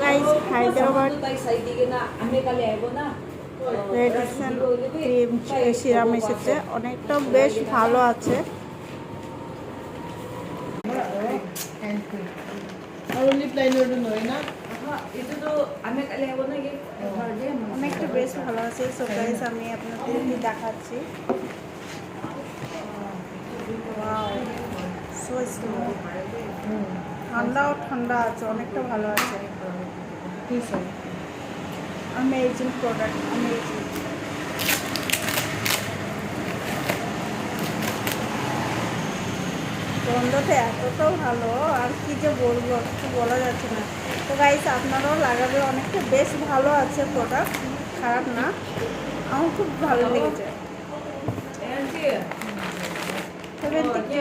Guys Hyderabad Radisson cream serum এসেছে, অনেকটা বেশ ভালো আছে। অনেকটা বেশ ভালো আছে। সো গাইস আমি আপনাদেরকে দেখাচ্ছি। ওয়াও, সো স্মুথ, ঠান্ডাও ঠান্ডা আছে, অনেকটা ভালো আছে। Amazing product, amazing. গন্ধটা এতটাও ভালো, আর কি যে বলবো, কিছু বলা যাচ্ছে না। তো গাইস আপনারাও লাগাবে, অনেকটা বেশ ভালো আছে প্রোডাক্ট, খারাপ না, আমার খুব ভালো লেগেছে। 70 কি